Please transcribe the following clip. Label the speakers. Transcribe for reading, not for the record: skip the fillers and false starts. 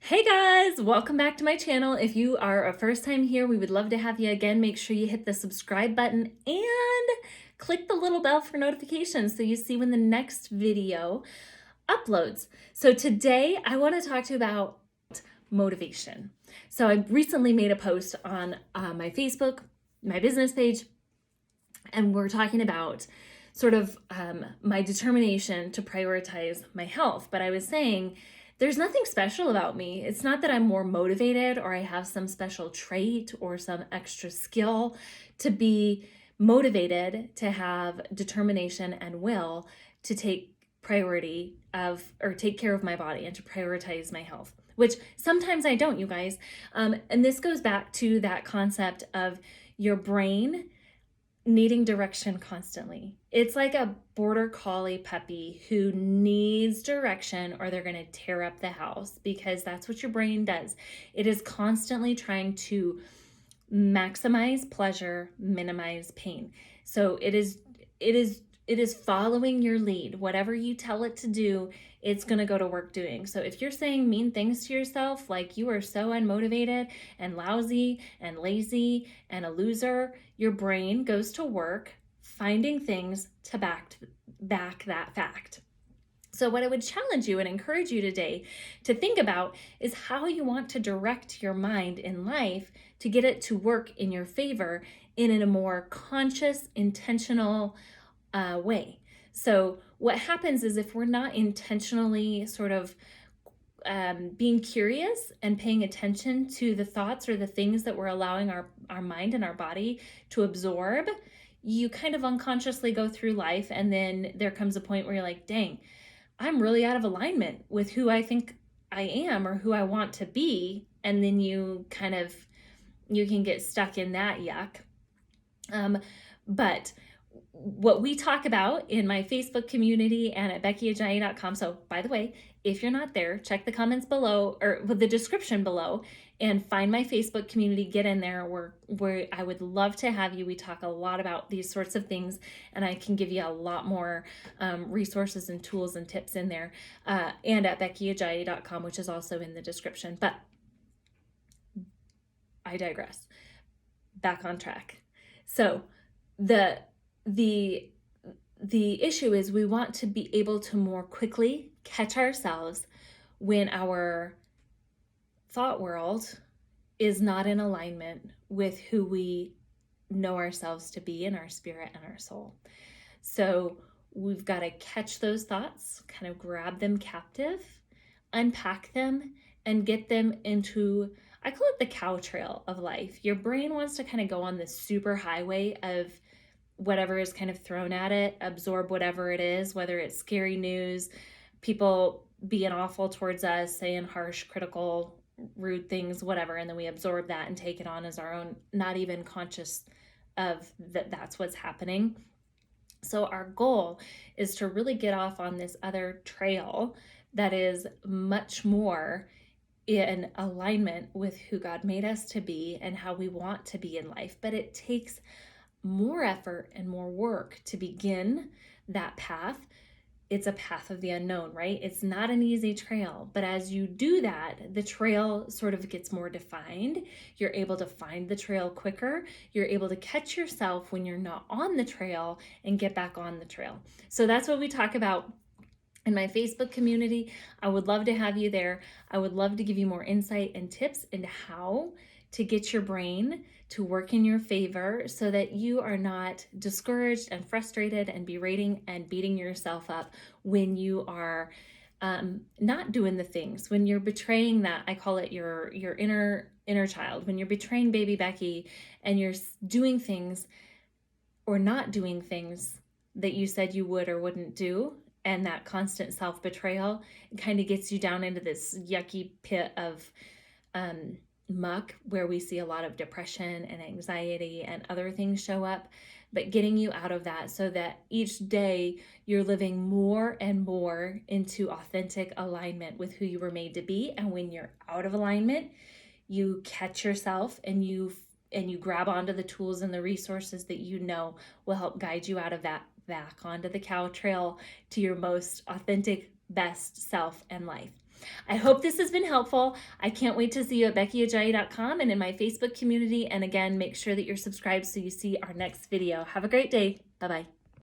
Speaker 1: Hey guys, welcome back to my channel. If you are a first time here, we would love to have you again. Make sure you hit the subscribe button and click the little bell for notifications so you see when the next video uploads. So today I want to talk to you about motivation. So I recently made a post on my Facebook, my business page, and we're talking about sort of my determination to prioritize my health. But I was saying, there's nothing special about me. It's not that I'm more motivated or I have some special trait or some extra skill to be motivated, to have determination and will to take priority of or take care of my body and to prioritize my health, which sometimes I don't, you guys. And this goes back to that concept of your brain needing direction constantly. It's like a border collie puppy who needs direction or they're going to tear up the house, because that's what your brain does. It is constantly trying to maximize pleasure, minimize pain. So it is following your lead. Whatever you tell it to do, it's going to go to work doing. So if you're saying mean things to yourself, like you are so unmotivated and lousy and lazy and a loser, your brain goes to work finding things to back that fact. So what I would challenge you and encourage you today to think about is how you want to direct your mind in life to get it to work in your favor in a more conscious, intentional way. So what happens is if we're not intentionally sort of being curious and paying attention to the thoughts or the things that we're allowing our mind and our body to absorb, you kind of unconsciously go through life, and then there comes a point where you're like, dang, I'm really out of alignment with who I think I am or who I want to be. And then you can get stuck in that yuck. But what we talk about in my Facebook community and at BeckyAjayi.com. So by the way, if you're not there, check the comments below or the description below and find my Facebook community. Get in there where I would love to have you. We talk a lot about these sorts of things, and I can give you a lot more resources and tools and tips in there, and at BeckyAjayi.com, which is also in the description. But I digress. Back on track. So the issue is we want to be able to more quickly catch ourselves when our thought world is not in alignment with who we know ourselves to be in our spirit and our soul. So we've got to catch those thoughts, kind of grab them captive, unpack them, and get them into, I call it the cow trail of life. Your brain wants to kind of go on this super highway of whatever is kind of thrown at it, absorb whatever it is, whether it's scary news, people being awful towards us, saying harsh, critical, rude things, whatever, and then we absorb that and take it on as our own, not even conscious of that's what's happening. So our goal is to really get off on this other trail that is much more in alignment with who God made us to be and how we want to be in life. But it takes more effort and more work to begin that path. It's a path of the unknown, right? It's not an easy trail, but as you do that, the trail sort of gets more defined. You're able to find the trail quicker. You're able to catch yourself when you're not on the trail and get back on the trail. So that's what we talk about in my Facebook community. I would love to have you there. I would love to give you more insight and tips into how to get your brain to work in your favor so that you are not discouraged and frustrated and berating and beating yourself up when you are not doing the things, when you're betraying that. I call it your inner child. When you're betraying baby Becky and you're doing things or not doing things that you said you would or wouldn't do, and that constant self-betrayal, it kind of gets you down into this yucky pit of muck where we see a lot of depression and anxiety and other things show up. But getting you out of that so that each day you're living more and more into authentic alignment with who you were made to be. And when you're out of alignment, you catch yourself and you grab onto the tools and the resources that you know will help guide you out of that, back onto the cow trail to your most authentic, best self and life. I hope this has been helpful. I can't wait to see you at BeckyAjayi.com and in my Facebook community. And again, make sure that you're subscribed so you see our next video. Have a great day. Bye-bye.